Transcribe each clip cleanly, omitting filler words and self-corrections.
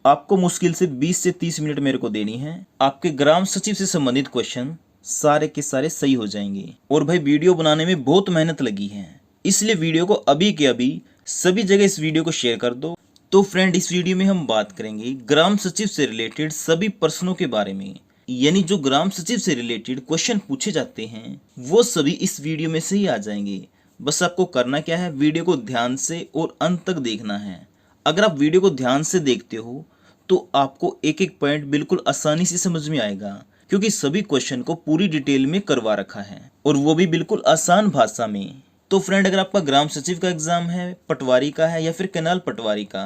आपको मुश्किल से 20 से 30 मिनट मेरे को देनी है। आपके ग्राम सचिव से संबंधित क्वेश्चन सारे के सारे सही हो जाएंगे। और भाई वीडियो बनाने में बहुत मेहनत लगी है, इसलिए वीडियो को अभी के अभी सभी जगह इस वीडियो को शेयर कर दो। तो फ्रेंड, इस वीडियो में हम बात करेंगे ग्राम सचिव से रिलेटेड सभी प्रश्नों के बारे में। यानी जो ग्राम सचिव से रिलेटेड क्वेश्चन पूछे जाते हैं वो सभी इस वीडियो में से ही आ जाएंगे। बस आपको करना क्या है, वीडियो को ध्यान से और अंत तक देखना है। अगर आप वीडियो को ध्यान से देखते हो तो आपको एक एक पॉइंट बिल्कुल आसानी से समझ में आएगा, क्योंकि सभी क्वेश्चन को पूरी डिटेल में करवा रखा है और वो भी बिल्कुल आसान भाषा में। तो फ्रेंड, अगर आपका ग्राम सचिव का एग्जाम है, पटवारी का है या फिर कैनाल पटवारी का,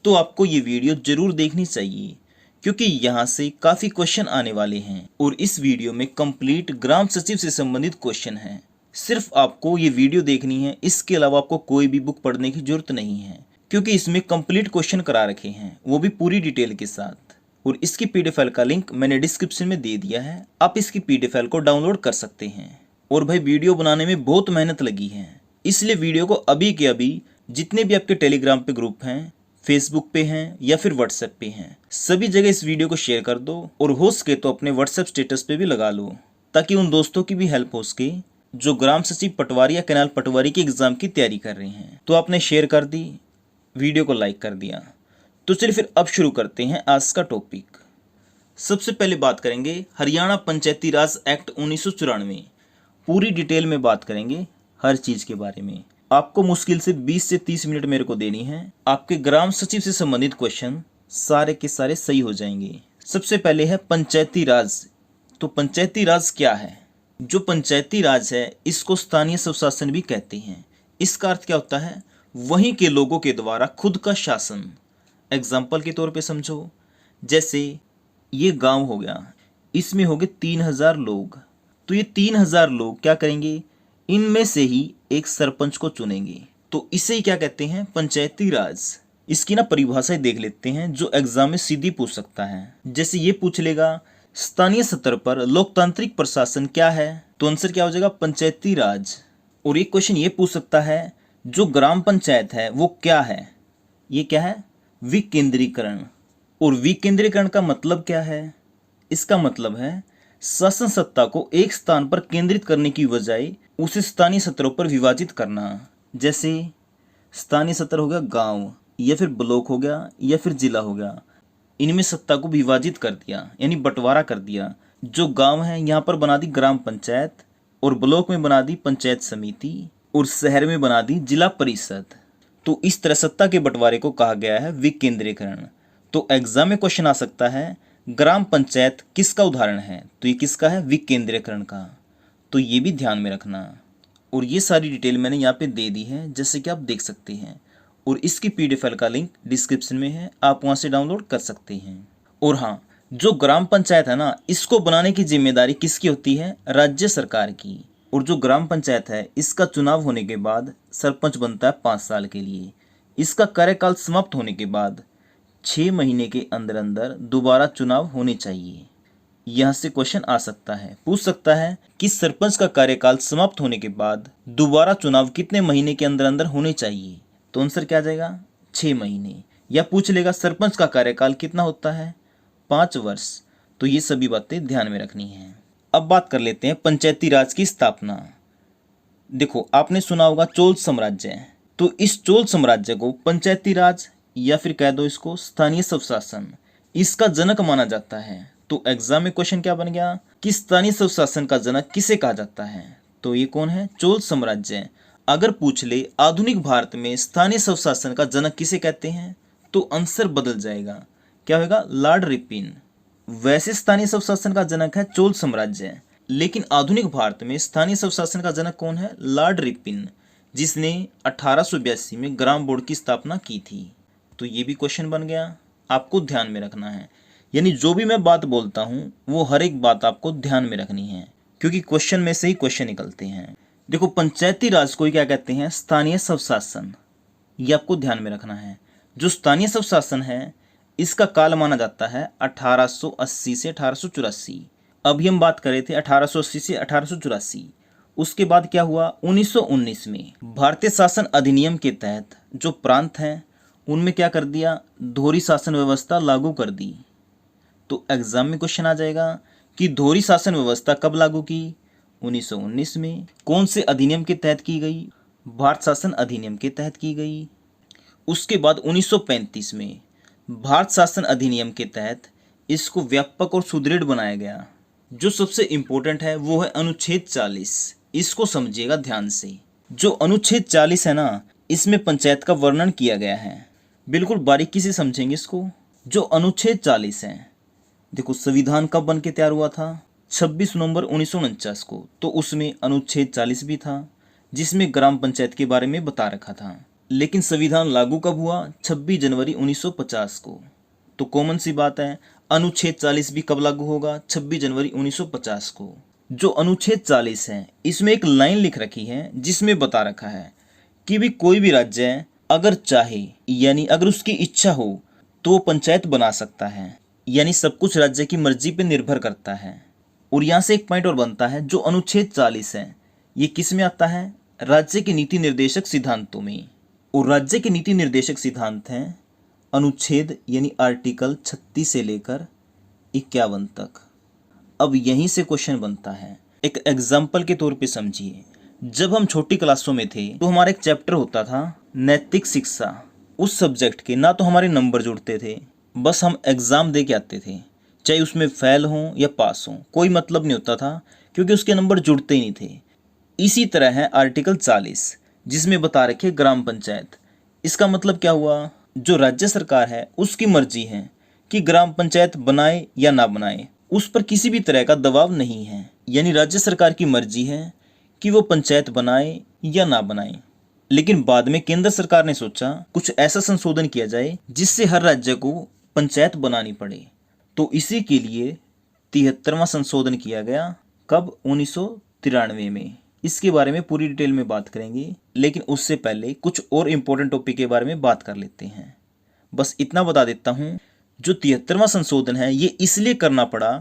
तो आपको ये वीडियो जरूर देखनी चाहिए, क्योंकि यहाँ से काफ़ी क्वेश्चन आने वाले हैं और इस वीडियो में कंप्लीट ग्राम सचिव से संबंधित क्वेश्चन हैं। सिर्फ आपको ये वीडियो देखनी है, इसके अलावा आपको कोई भी बुक पढ़ने की जरूरत नहीं है, क्योंकि इसमें कंप्लीट क्वेश्चन करा रखे हैं, वो भी पूरी डिटेल के साथ। और इसकी पीडीएफ फाइल का लिंक मैंने डिस्क्रिप्शन में दे दिया है, आप इसकी पीडीएफ फाइल को डाउनलोड कर सकते हैं। और भाई, वीडियो बनाने में बहुत मेहनत लगी है, इसलिए वीडियो को अभी के अभी जितने भी आपके टेलीग्राम पे ग्रुप हैं, फेसबुक पे हैं या फिर व्हाट्सएप पे हैं, सभी जगह इस वीडियो को शेयर कर दो। और हो सके तो अपने व्हाट्सएप स्टेटस पे भी लगा लो, ताकि उन दोस्तों की भी हेल्प हो सके जो ग्राम सचिव पटवारी या कैनाल पटवारी के एग्जाम की तैयारी कर रहे हैं। तो आपने शेयर कर दी, वीडियो को लाइक कर दिया, तो चलिए फिर अब शुरू करते हैं आज का टॉपिक। सबसे पहले बात करेंगे हरियाणा पंचायती राज एक्ट 1994। पूरी डिटेल में बात करेंगे हर चीज के बारे में। आपको मुश्किल से 20 से 30 मिनट मेरे को देनी है। आपके ग्राम सचिव से संबंधित क्वेश्चन सारे के सारे सही हो जाएंगे। सबसे पहले है पंचायती राज। तो पंचायती राज क्या है? जो पंचायती राज है इसको स्थानीय स्वशासन भी कहते हैं। इसका अर्थ क्या होता है? वहीं के लोगों के द्वारा खुद का शासन। एग्जाम्पल के तौर पे समझो, जैसे ये गांव हो गया, इसमें हो गए 3000 लोग। तो ये 3000 लोग क्या करेंगे? इनमें से ही एक सरपंच को चुनेंगे। तो इसे ही क्या कहते हैं? पंचायती राज। इसकी ना परिभाषा देख लेते हैं, जो एग्जाम में सीधी पूछ सकता है। जैसे ये पूछ लेगा स्थानीय स्तर पर लोकतांत्रिक प्रशासन क्या है, तो आंसर क्या हो जाएगा? पंचायती राज। और एक क्वेश्चन ये पूछ सकता है जो ग्राम पंचायत है वो क्या है? ये क्या है? विकेंद्रीकरण। और विकेंद्रीकरण का मतलब क्या है? इसका मतलब है शासन सत्ता को एक स्थान पर केंद्रित करने की बजाय उसे स्थानीय स्तरों पर विभाजित करना। जैसे स्थानीय स्तर हो गया गांव, या फिर ब्लॉक हो गया, या फिर जिला हो गया। इनमें सत्ता को विभाजित कर दिया, यानी बंटवारा कर दिया। जो गांव है यहाँ पर बना दी ग्राम पंचायत, और ब्लॉक में बना दी पंचायत समिति, और शहर में बना दी जिला परिषद। तो इस तरह सत्ता के बंटवारे को कहा गया है विकेंद्रीकरण। तो एग्जाम में क्वेश्चन आ सकता है ग्राम पंचायत किसका उदाहरण है? तो ये किसका है? विकेंद्रीकरण का। तो ये भी ध्यान में रखना। और ये सारी डिटेल मैंने यहाँ पे दे दी है, जैसे कि आप देख सकते हैं। और इसकी पीडीएफ फाइल का लिंक डिस्क्रिप्शन में है, आप वहाँ से डाउनलोड कर सकते हैं। और हाँ, जो ग्राम पंचायत है ना, इसको बनाने की जिम्मेदारी किसकी होती है? राज्य सरकार की। और जो ग्राम पंचायत है इसका चुनाव होने के बाद सरपंच बनता है 5 साल के लिए। इसका कार्यकाल समाप्त होने के बाद 6 महीने के अंदर अंदर दोबारा चुनाव होने चाहिए। यहाँ से क्वेश्चन आ सकता है, पूछ सकता है कि सरपंच का कार्यकाल समाप्त होने के बाद दोबारा चुनाव कितने महीने के अंदर अंदर होने चाहिए? तो आंसर क्या आ जाएगा? 6 महीने। या पूछ लेगा सरपंच का कार्यकाल कितना होता है? 5 वर्ष। तो ये सभी बातें ध्यान में रखनी है। अब बात कर लेते हैं पंचायती राज की स्थापना। देखो, आपने सुना होगा चोल साम्राज्य। तो इस चोल साम्राज्य को पंचायती राज, या फिर कह दो इसको स्थानीय स्वशासन, इसका जनक माना जाता है। तो एग्जाम में क्वेश्चन क्या बन गया कि स्थानीय स्वशासन का जनक किसे कहा जाता है? तो ये कौन है? चोल साम्राज्य। अगर पूछ ले आधुनिक भारत में स्थानीय स्वशासन का जनक किसे कहते हैं, तो आंसर बदल जाएगा। क्या होगा? Lord Ripon. वैसे स्थानीय स्वशासन का जनक है चोल साम्राज्य, लेकिन आधुनिक भारत में स्थानीय स्वशासन का जनक कौन है? लॉर्ड रिपन, जिसने 1882 में ग्राम बोर्ड की स्थापना की थी। तो ये भी क्वेश्चन बन गया, आपको ध्यान में रखना है। यानी जो भी मैं बात बोलता हूँ वो हर एक बात आपको ध्यान में रखनी है, क्योंकि क्वेश्चन में से ही क्वेश्चन निकलते हैं। देखो, पंचायती राज को क्या कहते हैं? स्थानीय स्वशासन। ये आपको ध्यान में रखना है। जो स्थानीय स्वशासन है इसका काल माना जाता है 1880 से 1884। अभी हम बात कर रहे थे 1880 से 1884। उसके बाद क्या हुआ? 1919 में भारतीय शासन अधिनियम के तहत जो प्रांत हैं उनमें क्या कर दिया, धोरी शासन व्यवस्था लागू कर दी। तो एग्जाम में क्वेश्चन आ जाएगा कि धोरी शासन व्यवस्था कब लागू की, 1919 में। कौन से अधिनियम के तहत की गई, भारत शासन अधिनियम के तहत की गई। उसके बाद 1935 में भारत शासन अधिनियम के तहत इसको व्यापक और सुदृढ़ बनाया गया। जो सबसे इंपॉर्टेंट है वो है अनुच्छेद 40। इसको समझिएगा ध्यान से। जो अनुच्छेद 40 है ना, इसमें पंचायत का वर्णन किया गया है। बिल्कुल बारीकी से समझेंगे इसको। जो अनुच्छेद 40 है, देखो संविधान कब बन के तैयार हुआ था, 26 नवंबर 1949 को। तो उसमें अनुच्छेद 40 भी था जिसमें ग्राम पंचायत के बारे में बता रखा था। लेकिन संविधान लागू कब हुआ, 26 जनवरी 1950 को। तो कॉमन सी बात है, अनुच्छेद 40 भी कब लागू होगा, 26 जनवरी 1950 को। जो अनुच्छेद 40 है इसमें एक लाइन लिख रखी है जिसमें बता रखा है कि भी कोई भी राज्य अगर चाहे, यानी अगर उसकी इच्छा हो, तो पंचायत बना सकता है। यानी सब कुछ राज्य की मर्जी पे निर्भर करता है। और यहाँ से एक पॉइंट और बनता है, जो अनुच्छेद 40 है ये किस में आता है, राज्य के नीति निर्देशक सिद्धांतों में। और राज्य के नीति निर्देशक सिद्धांत हैं अनुच्छेद यानी आर्टिकल 36 से लेकर 51 तक। अब यहीं से क्वेश्चन बनता है। एक एग्जाम्पल के तौर पे समझिए, जब हम छोटी क्लासों में थे तो हमारा एक चैप्टर होता था नैतिक शिक्षा। उस सब्जेक्ट के ना तो हमारे नंबर जुड़ते थे, बस हम एग्ज़ाम दे के आते थे, चाहे उसमें फेल हों या पास हों, कोई मतलब नहीं होता था क्योंकि उसके नंबर जुड़ते ही नहीं थे। इसी तरह है आर्टिकल 40 जिसमें बता रखे ग्राम पंचायत। इसका मतलब क्या हुआ, जो राज्य सरकार है उसकी मर्जी है कि ग्राम पंचायत बनाए या ना बनाए, उस पर किसी भी तरह का दबाव नहीं है। यानी राज्य सरकार की मर्जी है कि वो पंचायत बनाए या ना बनाए। लेकिन बाद में केंद्र सरकार ने सोचा कुछ ऐसा संशोधन किया जाए जिससे हर राज्य को पंचायत बनानी पड़े। तो इसी के लिए 73वां संशोधन किया गया। कब, 1993 में। इसके बारे में पूरी डिटेल में बात करेंगे, लेकिन उससे पहले कुछ और इम्पोर्टेंट टॉपिक के बारे में बात कर लेते हैं। बस इतना बता देता हूँ, जो 73वां संशोधन है ये इसलिए करना पड़ा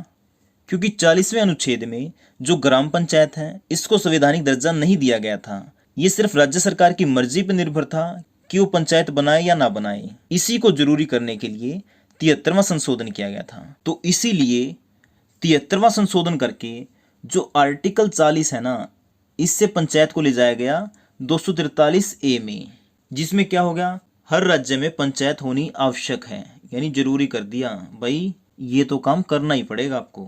क्योंकि 40वें अनुच्छेद में जो ग्राम पंचायत है इसको संवैधानिक दर्जा नहीं दिया गया था। ये सिर्फ राज्य सरकार की मर्जी पर निर्भर था कि वो पंचायत बनाए या ना बनाए। इसी को जरूरी करने के लिए 73वां संशोधन किया गया था। तो इसीलिए 73वां संशोधन करके जो आर्टिकल 40 है ना, इससे पंचायत को ले जाया गया 243A में, जिसमें क्या हो गया, हर राज्य में पंचायत होनी आवश्यक है। यानी जरूरी कर दिया, भाई ये तो काम करना ही पड़ेगा आपको।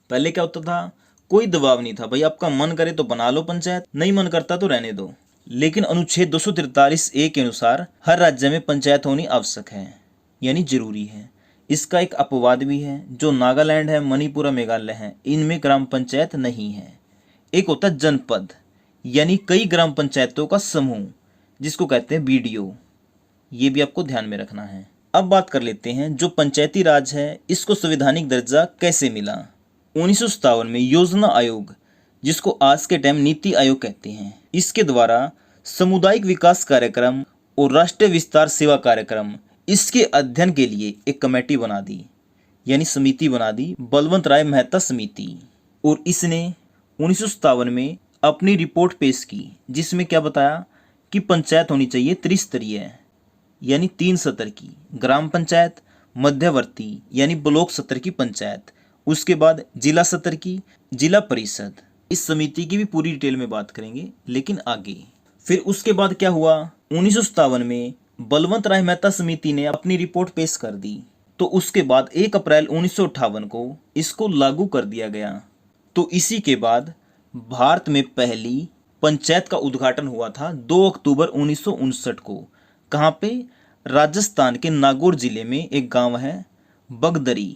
पहले क्या होता था, कोई दबाव नहीं था, भाई आपका मन करे तो बना लो पंचायत, नहीं मन करता तो रहने दो। लेकिन अनुच्छेद 243A के अनुसार हर राज्य में पंचायत होनी आवश्यक है, यानी जरूरी है। इसका एक अपवाद भी है, जो नागालैंड है, मणिपुर और मेघालय है, इनमें ग्राम पंचायत नहीं है। एक होता है जनपद, यानी कई ग्राम पंचायतों का समूह, जिसको कहते हैं BDO। ये भी आपको ध्यान में रखना है। अब बात कर लेते हैं जो पंचायती राज है इसको संवैधानिक दर्जा कैसे मिला। 1957 में योजना आयोग, जिसको आज के टाइम नीति आयोग कहते हैं, इसके द्वारा सामुदायिक विकास कार्यक्रम और राष्ट्रीय विस्तार सेवा कार्यक्रम, इसके अध्ययन के लिए एक कमेटी बना दी, यानी समिति बना दी, बलवंत राय मेहता समिति। और इसने 1957 में अपनी रिपोर्ट पेश की, जिसमें क्या बताया कि पंचायत होनी चाहिए त्रिस्तरीय, यानी 3 स्तर की ग्राम पंचायत, मध्यवर्ती यानी ब्लॉक स्तर की पंचायत, उसके बाद जिला स्तर की जिला परिषद। इस समिति की भी पूरी डिटेल में बात करेंगे, लेकिन आगे। फिर उसके बाद क्या हुआ, 1957 में बलवंत राय मेहता समिति ने अपनी रिपोर्ट पेश कर दी। तो उसके बाद 1 अप्रैल 1958 को इसको लागू कर दिया गया। तो इसी के बाद भारत में पहली पंचायत का उद्घाटन हुआ था 2 अक्टूबर 1959 को। कहाँ पे, राजस्थान के नागौर जिले में एक गांव है बगदरी।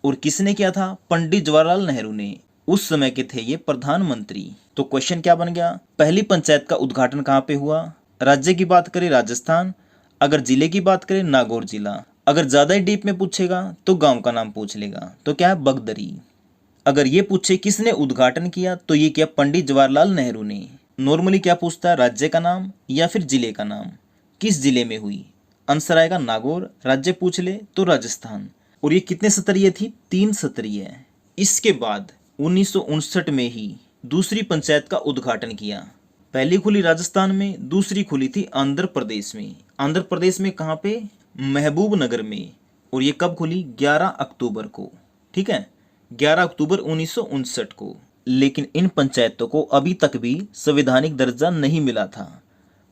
और किसने किया था, पंडित जवाहरलाल नेहरू ने। उस समय के थे ये प्रधानमंत्री। तो क्वेश्चन क्या बन गया, पहली पंचायत का उद्घाटन कहाँ पे हुआ। राज्य की बात करें राजस्थान, अगर जिले की बात करें नागौर जिला, अगर ज्यादा ही डीप में पूछेगा तो गांव का नाम पूछ लेगा, तो क्या है बगदरी। अगर ये पूछे किसने उद्घाटन किया, तो ये किया पंडित जवाहरलाल नेहरू ने। नॉर्मली क्या पूछता है, राज्य का नाम या फिर जिले का नाम, किस जिले में हुई, आंसर आएगा नागौर। राज्य पूछ ले तो राजस्थान। और ये कितने स्तरीय थी, 3 स्तरीय। इसके बाद 1959 में ही दूसरी पंचायत का उद्घाटन किया। पहली खुली राजस्थान में, दूसरी खुली थी आंध्र प्रदेश में। आंध्र प्रदेश में कहाँ पे? महबूब नगर में। और ये कब खुली? 11 अक्टूबर को। ठीक है, 11 अक्टूबर 1959 को। लेकिन इन पंचायतों को अभी तक भी संवैधानिक दर्जा नहीं मिला था।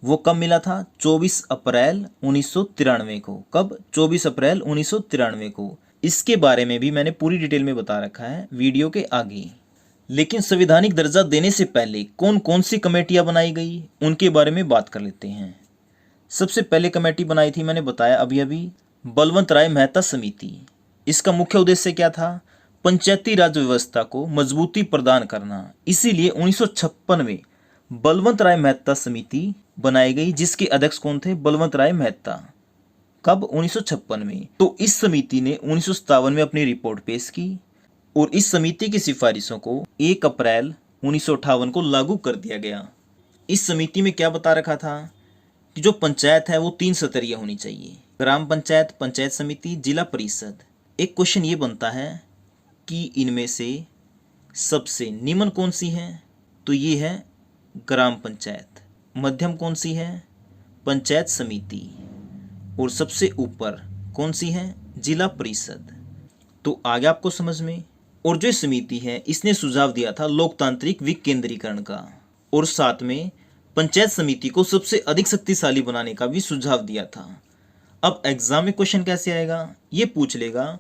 वो कब मिला था? 24 अप्रैल 1993 को। कब? 24 अप्रैल 1993 को। इसके बारे में भी मैंने पूरी डिटेल में बता रखा है वीडियो के आगे। लेकिन संवैधानिक दर्जा देने से पहले कौन कौन सी कमेटियां बनाई गई, उनके बारे में बात कर लेते हैं। सबसे पहले कमेटी बनाई थी, मैंने बताया अभी अभी, बलवंत राय मेहता समिति। इसका मुख्य उद्देश्य क्या था? पंचायती राज व्यवस्था को मजबूती प्रदान करना। इसीलिए 1956 में बलवंत राय मेहता समिति बनाई गई, जिसके अध्यक्ष कौन थे? बलवंत राय मेहता। कब? 1956 में। तो इस समिति ने 1957 में अपनी रिपोर्ट पेश की और इस समिति की सिफारिशों को 1 अप्रैल 1958 को लागू कर दिया गया। इस समिति में क्या बता रखा था कि जो पंचायत है वो 3 स्तरीय होनी चाहिए, ग्राम पंचायत, पंचायत समिति, जिला परिषद। एक क्वेश्चन ये बनता है कि इनमें से सबसे निम्न कौन सी है? तो ये है ग्राम पंचायत। मध्यम कौन सी है? पंचायत समिति। और सबसे ऊपर कौन सी है? जिला परिषद। तो आगे आपको समझ में। और जो समिति है इसने सुझाव दिया था लोकतांत्रिक विकेंद्रीकरण का, और साथ में पंचायत समिति को सबसे अधिक शक्तिशाली बनाने का भी सुझाव दिया था। अब एग्जाम में क्वेश्चन कैसे आएगा? ये पूछ लेगा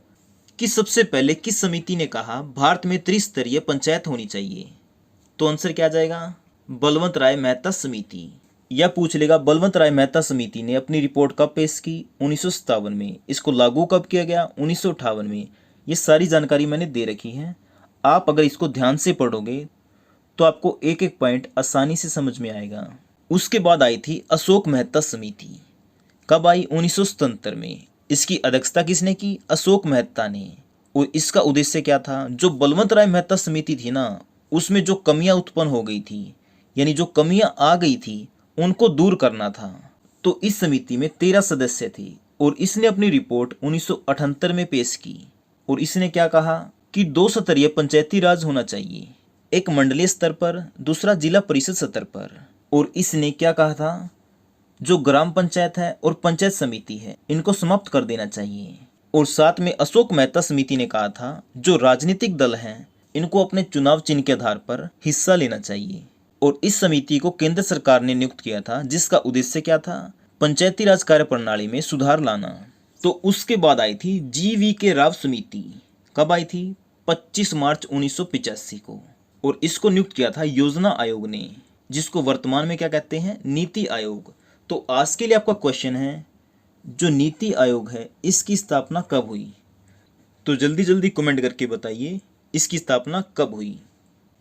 कि सबसे पहले किस समिति ने कहा भारत में त्रिस्तरीय पंचायत होनी चाहिए? तो आंसर क्या आ जाएगा? बलवंत राय मेहता समिति। यह पूछ लेगा बलवंत राय मेहता समिति ने अपनी रिपोर्ट कब पेश की? 1957 में। इसको लागू कब किया गया? 1958 में। ये सारी जानकारी मैंने दे रखी है। आप अगर इसको ध्यान से पढ़ोगे तो आपको एक एक पॉइंट आसानी से समझ में आएगा। उसके बाद आई थी अशोक मेहता समिति। कब आई? 1977 में। इसकी अध्यक्षता किसने की? अशोक मेहता ने। और इसका उद्देश्य क्या था? जो बलवंत राय मेहता समिति थी ना, उसमें जो कमियां उत्पन्न हो गई थी, यानी जो कमियां आ गई थी, उनको दूर करना था। तो इस समिति में 13 सदस्य थे और इसने अपनी रिपोर्ट 1978 में पेश की। और इसने क्या कहा कि 2 स्तरीय पंचायती राज होना चाहिए, एक मंडलीय स्तर पर, दूसरा जिला परिषद स्तर पर। और इसने क्या कहा था? जो ग्राम पंचायत है और पंचायत समिति है इनको समाप्त कर देना चाहिए। और साथ में अशोक मेहता समिति ने कहा था जो राजनीतिक दल हैं इनको अपने चुनाव चिन्ह के आधार पर हिस्सा लेना चाहिए। और इस समिति को केंद्र सरकार ने नियुक्त किया था, जिसका उद्देश्य क्या था? पंचायती राज कार्य प्रणाली में सुधार लाना। तो उसके बाद आई थी GV.K. राव समिति। कब आई थी? 25 मार्च 1985 को। और इसको नियुक्त किया था योजना आयोग ने, जिसको वर्तमान में क्या कहते हैं? नीति आयोग। तो आज के लिए आपका क्वेश्चन है, जो नीति आयोग है इसकी स्थापना कब हुई? तो जल्दी जल्दी कमेंट करके बताइए इसकी स्थापना कब हुई।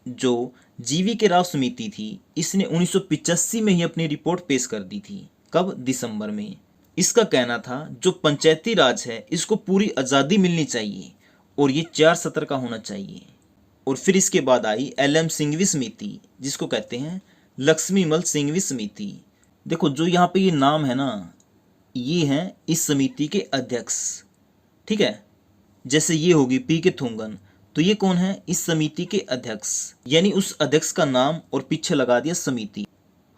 जो GV.K. राव समिति थी इसने 1985 में ही अपनी रिपोर्ट पेश कर दी थी। कब? दिसंबर में। इसका कहना था जो पंचायती राज है इसको पूरी आज़ादी मिलनी चाहिए और ये 4 सत्र का होना चाहिए। और फिर इसके बाद आई LM सिंघवी समिति, जिसको कहते हैं लक्ष्मीमल सिंघवी समिति। देखो जो यहाँ पे ये नाम है ना, ये हैं इस समिति के अध्यक्ष। ठीक है, जैसे ये होगी PK थुंगन, तो ये कौन है? इस समिति के अध्यक्ष। यानी उस अध्यक्ष का नाम और पीछे लगा दिया समिति।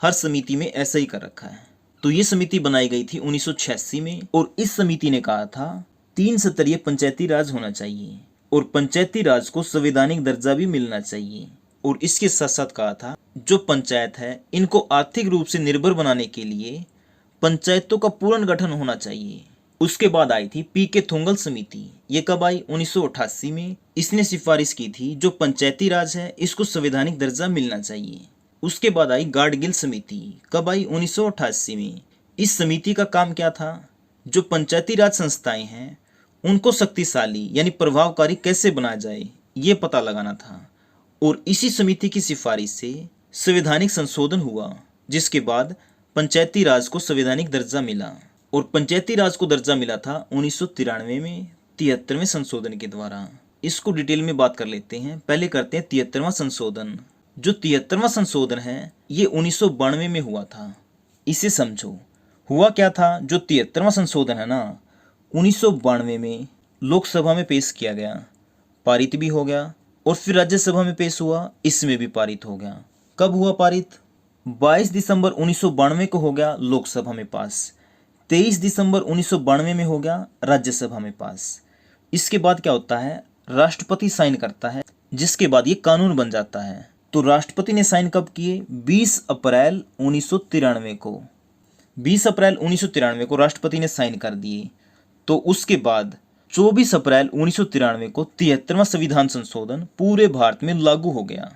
हर समिति में ऐसा ही कर रखा है। तो ये समिति बनाई गई थी 1986 में और इस समिति ने कहा था 3 स्तरीय पंचायती राज होना चाहिए और पंचायती राज को संवैधानिक दर्जा भी मिलना चाहिए। और इसके साथ साथ कहा था जो पंचायत है इनको आर्थिक रूप से निर्भर बनाने के लिए पंचायतों का पुनर्गठन होना चाहिए। उसके बाद आई थी PK थुंगल समिति। ये कब आई? 1988 में। इसने सिफारिश की थी जो पंचायती राज है इसको संवैधानिक दर्जा मिलना चाहिए। उसके बाद आई गाडगिल समिति। कब आई? 1988 में। इस समिति का काम क्या था? जो पंचायती राज संस्थाएं हैं उनको शक्तिशाली यानी प्रभावकारी कैसे बनाया जाए ये पता लगाना था। और इसी समिति की सिफारिश से संवैधानिक संशोधन हुआ, जिसके बाद पंचायती राज को संवैधानिक दर्जा मिला। और पंचायती राज को दर्जा मिला था 1993 में 73वें संशोधन के द्वारा। इसको डिटेल में बात कर लेते हैं। पहले करते हैं 73वां संशोधन। जो 73वां संशोधन है ये 1992 में हुआ था। इसे समझो, हुआ क्या था? जो 73वां संशोधन है ना, 1992 में लोकसभा में पेश किया गया, पारित भी हो गया, और फिर राज्यसभा में पेश हुआ, इसमें भी पारित हो गया। कब हुआ पारित? 22 दिसंबर 1992 को हो गया लोकसभा में पास। 23 दिसंबर 1992 में हो गया राज्यसभा में पास। इसके बाद क्या होता है, राष्ट्रपति साइन करता है, जिसके बाद ये कानून बन जाता है। तो राष्ट्रपति ने साइन कब किए, 20 अप्रैल 1993 को। 20 अप्रैल 1993 को राष्ट्रपति ने साइन कर दिए। तो उसके बाद 24 अप्रैल 1993 को 73वां संविधान संशोधन पूरे भारत में लागू हो गया।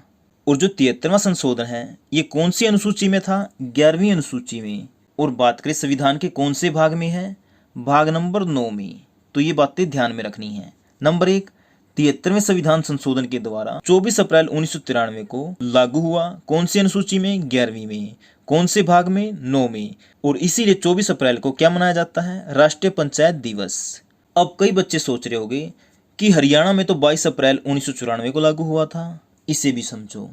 और जो 73वां संशोधन है ये कौन सी अनुसूची में था, 11वीं अनुसूची में। और बात करें संविधान के कौन से भाग में है, भाग नंबर 9 में। तो ये बातें ध्यान में रखनी है। नंबर 1, 73वें संविधान संशोधन के द्वारा 24 अप्रैल 1993 को लागू हुआ। कौन सी अनुसूची में, 11वीं में। कौन से भाग में, 9 में। और इसीलिए 24 अप्रैल को क्या मनाया जाता है, राष्ट्रीय पंचायत दिवस। अब कई बच्चे सोच रहे होंगे कि हरियाणा में तो 22 अप्रैल 1994 को लागू हुआ था। इसे भी समझो,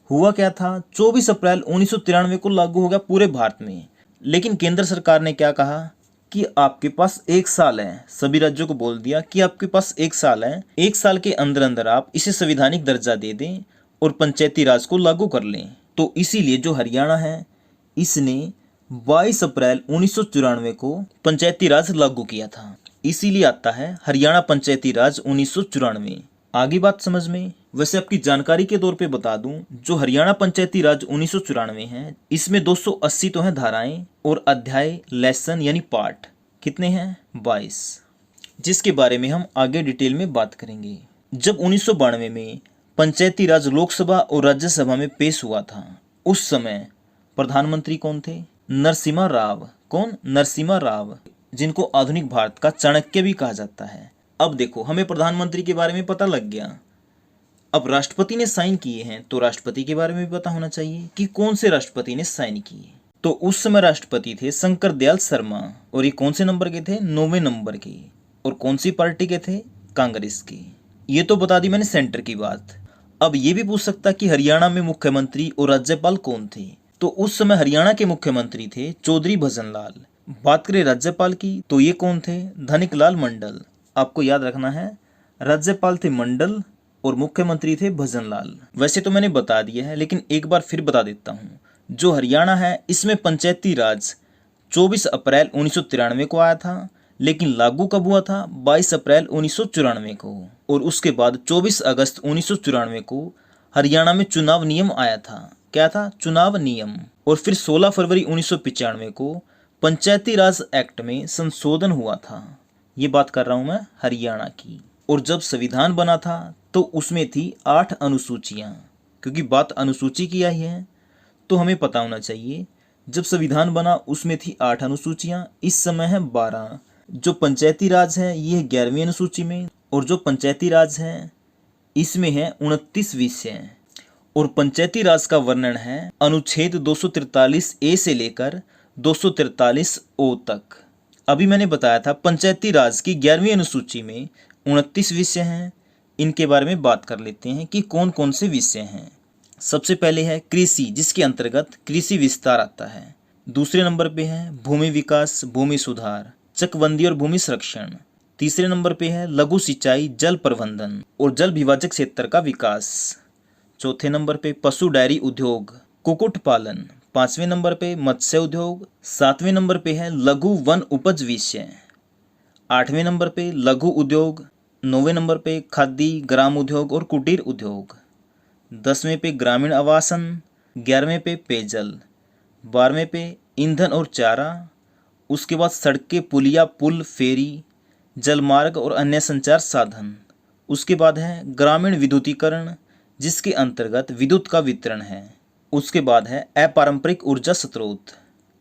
हुआ क्या था, 24 अप्रैल 1993 को लागू हो गया पूरे भारत में। लेकिन केंद्र सरकार ने क्या कहा कि आपके पास 1 साल है। सभी राज्यों को बोल दिया कि आपके पास 1 साल है, 1 साल के अंदर अंदर आप इसे संवैधानिक दर्जा दे दें और पंचायती राज को लागू कर लें। तो इसीलिए जो हरियाणा है इसने 22 अप्रैल 1994 को पंचायती राज लागू किया था। इसीलिए आता है हरियाणा पंचायती राज 1994। आगे बात समझ में। वैसे आपकी जानकारी के तौर पे बता दूं, जो हरियाणा पंचायती राज 1994 है इसमें 280 तो हैं धाराएं और अध्याय, लेसन यानी पार्ट कितने हैं, 22, जिसके बारे में हम आगे डिटेल में बात करेंगे। जब 1992 में पंचायती राज लोकसभा और राज्यसभा में पेश हुआ था, उस समय प्रधानमंत्री कौन थे, नरसिम्हा राव। कौन, नरसिम्हा राव, जिनको आधुनिक भारत का चाणक्य भी कहा जाता है। अब देखो, हमें प्रधानमंत्री के बारे में पता लग गया। अब राष्ट्रपति ने साइन किए हैं तो राष्ट्रपति के बारे में भी पता होना चाहिए कि कौन से राष्ट्रपति ने साइन किए। तो उस समय राष्ट्रपति थे शंकर दयाल शर्मा। और ये कौन से नंबर के थे, 9वें नंबर के। और कौन सी पार्टी के थे, कांग्रेस के। ये तो बता दी मैंने सेंटर की बात। अब ये भी पूछ सकता कि हरियाणा में मुख्यमंत्री और राज्यपाल कौन थे। तो उस समय हरियाणा के मुख्यमंत्री थे चौधरी भजन लाल। बात करें राज्यपाल की तो ये कौन थे, धनिक लाल मंडल। आपको याद रखना है, राज्यपाल थे मंडल और मुख्यमंत्री थे भजन लाल। वैसे तो मैंने बता दिया है लेकिन एक बार फिर बता देता हूँ। जो हरियाणा है इसमें पंचायती राज 24 अप्रैल 1993 को आया था, लेकिन लागू कब हुआ था, 22 अप्रैल 1994 को। और उसके बाद 24 अगस्त 1994 को हरियाणा में चुनाव नियम आया था। क्या था, चुनाव नियम। और फिर 16 फरवरी 1995 को पंचायती राज एक्ट में संशोधन हुआ था। ये बात कर रहा हूँ मैं हरियाणा की। और जब संविधान बना था तो उसमें थी 8 अनुसूचियाँ। क्योंकि बात अनुसूची की आई है तो हमें पता होना चाहिए। जब संविधान बना उसमें थी 8 अनुसूचियाँ, इस समय है 12। जो पंचायती राज है ये 11वीं अनुसूची में। और जो पंचायती राज है इसमें है 29 विषय। और पंचायती राज का वर्णन है अनुच्छेद 243 ए से लेकर 243 ओ तक। अभी मैंने बताया था पंचायती राज की 11वीं अनुसूची में 29 विषय हैं। इनके बारे में बात कर लेते हैं कि कौन कौन से विषय हैं। सबसे पहले है कृषि, जिसके अंतर्गत कृषि विस्तार आता है। दूसरे नंबर पे है भूमि विकास, भूमि सुधार, चकबंदी और भूमि संरक्षण। तीसरे नंबर पे है लघु सिंचाई, जल प्रबंधन और जल विभाजक क्षेत्र का विकास। चौथे नंबर पे पशु डेयरी उद्योग, कुक्कुट पालन। 5वें नंबर पे मत्स्य उद्योग। 7वें नंबर पे है लघु वन उपज विषय। 8वें नंबर पे लघु उद्योग। 9वें नंबर पे खादी, ग्राम उद्योग और कुटीर उद्योग। 10वें पे ग्रामीण आवासन। 11वें पे पेयजल। 12वें पे ईंधन और चारा। उसके बाद सड़कें, पुलिया, पुल, फेरी, जलमार्ग और अन्य संचार साधन। उसके बाद है ग्रामीण विद्युतीकरण, जिसके अंतर्गत विद्युत का वितरण है। उसके बाद है अपारंपरिक ऊर्जा स्रोत,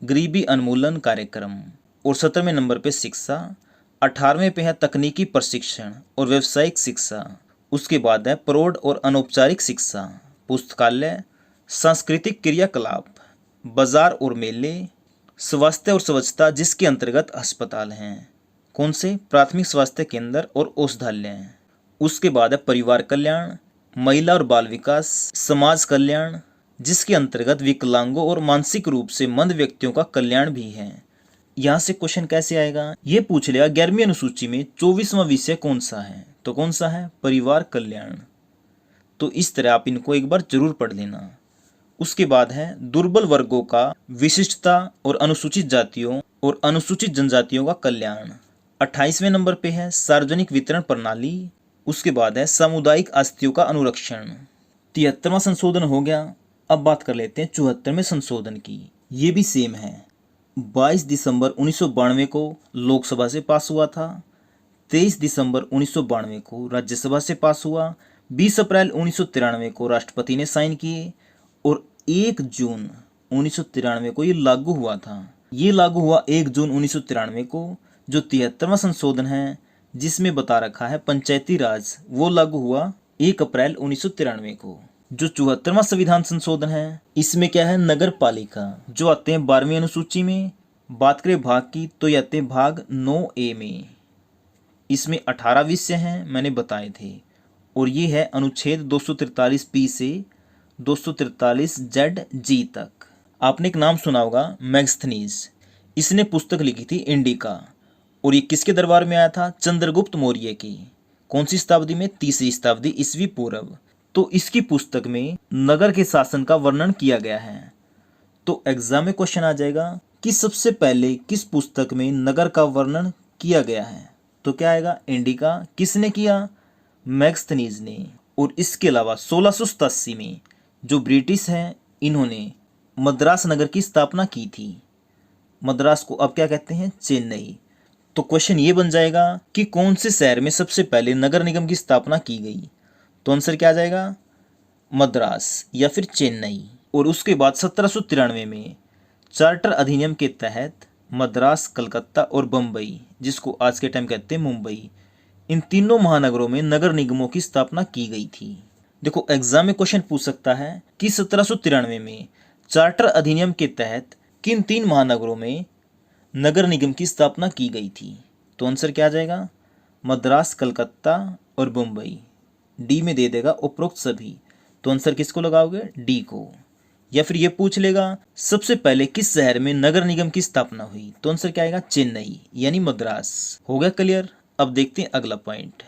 गरीबी उन्मूलन कार्यक्रम। और 17वें नंबर पे शिक्षा। 18वें पे है तकनीकी प्रशिक्षण और व्यावसायिक शिक्षा। उसके बाद है प्रौढ़ और अनौपचारिक शिक्षा, पुस्तकालय, सांस्कृतिक क्रियाकलाप, बाजार और मेले, स्वास्थ्य और स्वच्छता, जिसके अंतर्गत अस्पताल हैं। कौन से, प्राथमिक स्वास्थ्य केंद्र और औषधालय। उसके बाद है परिवार कल्याण, महिला और बाल विकास, समाज कल्याण, जिसके अंतर्गत विकलांगों और मानसिक रूप से मंद व्यक्तियों का कल्याण भी है। यहाँ से क्वेश्चन कैसे आएगा, ये पूछ लिया 11वीं अनुसूची में 24वां विषय कौन सा है, तो कौन सा है, परिवार कल्याण। तो इस तरह आप इनको एक बार जरूर पढ़ लेना। उसके बाद है दुर्बल वर्गों का विशिष्टता और अनुसूचित जातियों और अनुसूचित जनजातियों का कल्याण। 28वें नंबर पे है सार्वजनिक वितरण प्रणाली। उसके बाद है सामुदायिक आस्तियों का अनुरक्षण। 73वां संशोधन हो गया। अब बात कर लेते हैं 74वें संशोधन की। ये भी सेम है। 22 दिसंबर 1992 को लोकसभा से पास हुआ था। 23 दिसंबर 1992 को राज्यसभा से पास हुआ। 20 अप्रैल 1993 को राष्ट्रपति ने साइन किए और 1 जून 1993 को ये लागू हुआ था। ये लागू हुआ 1 जून 1993 को। जो 73वां संशोधन है जिसमें बता रखा है पंचायती राज, वो लागू हुआ 1 अप्रैल 1993 को। जो 74वां संविधान संशोधन है इसमें क्या है, नगर पालिका जो आते हैं 12वीं अनुसूची में। बात करें भाग की तो ये आते हैं भाग 9A में। इसमें 18 विषय हैं, मैंने बताए थे। और ये है अनुच्छेद 243P से 243ZG तक। आपने एक नाम सुना होगा मैगस्थनीज। इसने पुस्तक लिखी थी इंडिका। और ये किसके दरबार में आया था, चंद्रगुप्त मौर्य की। कौन सी शताब्दी में, 3री शताब्दी ईस्वी पूर्व। तो इसकी पुस्तक में नगर के शासन का वर्णन किया गया है। तो एग्जाम में क्वेश्चन आ जाएगा कि सबसे पहले किस पुस्तक में नगर का वर्णन किया गया है। तो क्या आएगा, इंडिका। किसने किया, मैगस्थनीज ने। और इसके अलावा 1687 में जो ब्रिटिश हैं इन्होंने मद्रास नगर की स्थापना की थी। मद्रास को अब क्या कहते हैं, चेन्नई। तो क्वेश्चन ये बन जाएगा कि कौन से शहर में सबसे पहले नगर निगम की स्थापना की गई। तो आंसर क्या आ जाएगा, मद्रास या फिर चेन्नई। और उसके बाद 1793 में चार्टर अधिनियम के तहत मद्रास, कलकत्ता और बम्बई, जिसको आज के टाइम कहते हैं मुंबई, इन तीनों महानगरों में नगर निगमों की स्थापना की गई थी। देखो एग्जाम में क्वेश्चन पूछ सकता है कि 1793 में चार्टर अधिनियम के तहत किन 3 महानगरों में नगर निगम की स्थापना की गई थी। तो आंसर क्या आ जाएगा, मद्रास, कलकत्ता और मुंबई। डी में दे देगा उपरोक्त सभी। तो आंसर किसको लगाओगे, डी को। या फिर ये पूछ लेगा सबसे पहले किस शहर में नगर निगम की स्थापना हुई। तो आंसर क्या आएगा, चेन्नई यानी मद्रास। हो गया क्लियर। अब देखते हैं अगला पॉइंट।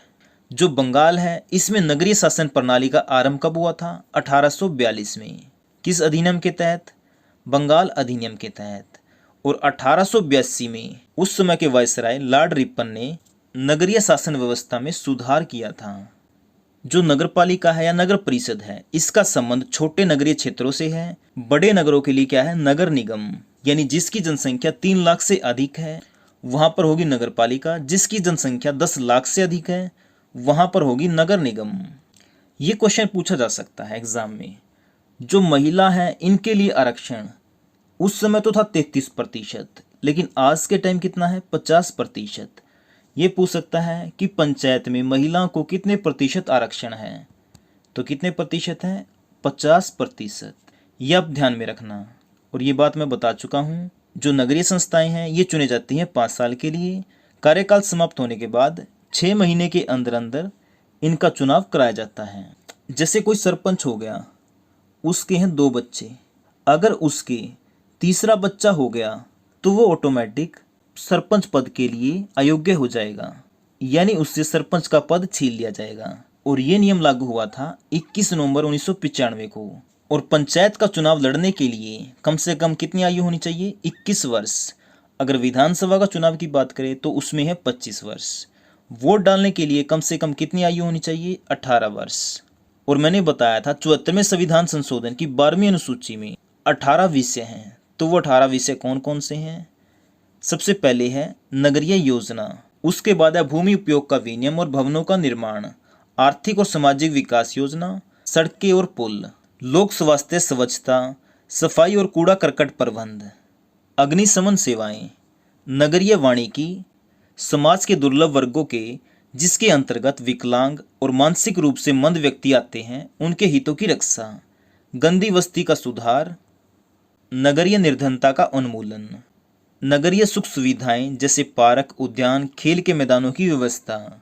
जो बंगाल है इसमें नगरीय शासन प्रणाली का आरंभ कब हुआ था, 1842 में। किस अधिनियम के तहत, बंगाल अधिनियम के तहत। और 1882 में उस समय के वायसराय लॉर्ड रिपन ने नगरीय शासन व्यवस्था में सुधार किया था। जो नगरपालिका है या नगर परिषद है इसका संबंध छोटे नगरीय क्षेत्रों से है। बड़े नगरों के लिए क्या है, नगर निगम। यानी जिसकी जनसंख्या 3 लाख से अधिक है वहां पर होगी नगरपालिका। जिसकी जनसंख्या 10 लाख से अधिक है वहां पर होगी नगर निगम। ये क्वेश्चन पूछा जा सकता है एग्जाम में। जो महिला है इनके लिए आरक्षण उस समय तो था 33%, लेकिन आज के टाइम कितना है, 50%। ये पूछ सकता है कि पंचायत में महिलाओं को कितने प्रतिशत आरक्षण है। तो कितने प्रतिशत है, 50%। ये आप ध्यान में रखना। और ये बात मैं बता चुका हूँ। जो नगरीय संस्थाएं हैं ये चुनी जाती हैं 5 साल के लिए। कार्यकाल समाप्त होने के बाद 6 महीने के अंदर अंदर इनका चुनाव कराया जाता है। जैसे कोई सरपंच हो गया, उसके हैं 2 बच्चे, अगर उसके तीसरा बच्चा हो गया तो वो ऑटोमेटिक सरपंच पद के लिए अयोग्य हो जाएगा, यानी उससे सरपंच का पद छीन लिया जाएगा। और ये नियम लागू हुआ था 21 नवंबर 1995 को। और पंचायत का चुनाव लड़ने के लिए कम से कम कितनी आयु होनी चाहिए, 21 वर्ष। अगर विधानसभा का चुनाव की बात करें तो उसमें है 25 वर्ष। वोट डालने के लिए कम से कम कितनी आयु होनी चाहिए, 18 वर्ष। और मैंने बताया था 74वें संविधान संशोधन की 12वीं अनुसूची में 18 विषय हैं। तो वो 18 विषय कौन कौन से हैं, सबसे पहले है नगरीय योजना, उसके बाद है भूमि उपयोग का विनियम और भवनों का निर्माण, आर्थिक और सामाजिक विकास योजना, सड़कें और पुल, लोक स्वास्थ्य स्वच्छता, सफाई और कूड़ा करकट प्रबंध, अग्निशमन सेवाएं, नगरीय वानिकी, समाज के दुर्लभ वर्गों के जिसके अंतर्गत विकलांग और मानसिक रूप से मंद व्यक्ति आते हैं उनके हितों की रक्षा, गंदी बस्ती का सुधार, नगरीय निर्धनता का उन्मूलन, नगरीय सुख सुविधाएं जैसे पार्क, उद्यान, खेल के मैदानों की व्यवस्था,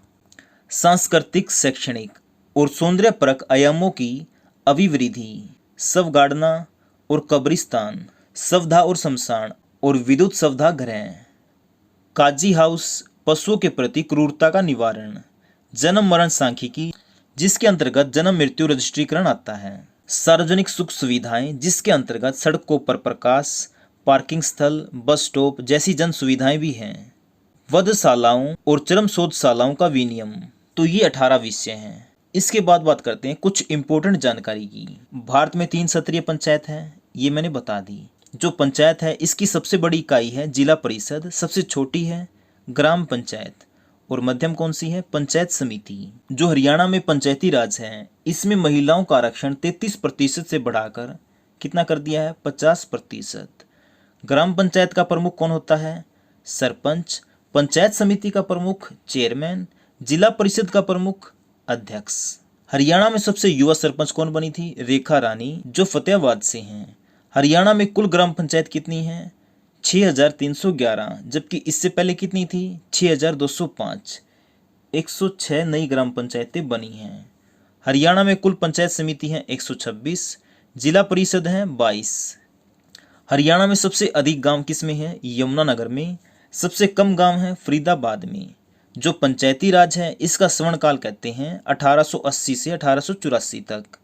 सांस्कृतिक, शैक्षणिक और सौंदर्यपरक आयामों की अभिवृद्धि, शवगाड़ना और कब्रिस्तान, शवदाह और शमशान और विद्युत शवदाह गृह, काजी हाउस, पशुओं के प्रति क्रूरता का निवारण, जन्म मरण सांख्यिकी जिसके अंतर्गत जन्म मृत्यु रजिस्ट्रीकरण आता है, सार्वजनिक सुख सुविधाएं जिसके अंतर्गत सड़कों पर प्रकाश, पार्किंग स्थल, बस स्टॉप जैसी जन सुविधाएं भी हैं। वधशालाओं और चरम शोधशालाओं का विनियम। तो ये 18 विषय हैं। इसके बाद बात करते हैं कुछ इंपॉर्टेंट जानकारी की। भारत में 3 स्तरीय पंचायत है, ये मैंने बता दी। जो पंचायत है इसकी सबसे बड़ी इकाई है जिला परिषद, सबसे छोटी है ग्राम पंचायत, और मध्यम कौन सी है? पंचायत समिति। जो हरियाणा में पंचायती राज है इसमें महिलाओं का आरक्षण 33% से बढ़ाकर कितना कर दिया है? 50%। ग्राम पंचायत का प्रमुख कौन होता है? सरपंच। पंचायत समिति का प्रमुख चेयरमैन। जिला परिषद का प्रमुख अध्यक्ष। हरियाणा में सबसे युवा सरपंच कौन बनी थी? रेखा रानी, जो फतेहाबाद से हैं। हरियाणा में कुल ग्राम पंचायत कितनी है? 6311, जबकि इससे पहले कितनी थी? 6205। 106 नई ग्राम पंचायतें बनी हैं। हरियाणा में कुल पंचायत समिति है 126, जिला परिषद है 22। हरियाणा में सबसे अधिक गांव किस में है? यमुनानगर में। सबसे कम गांव है फरीदाबाद में। जो पंचायती राज है इसका स्वर्णकाल कहते हैं 1880 से 1884 तक।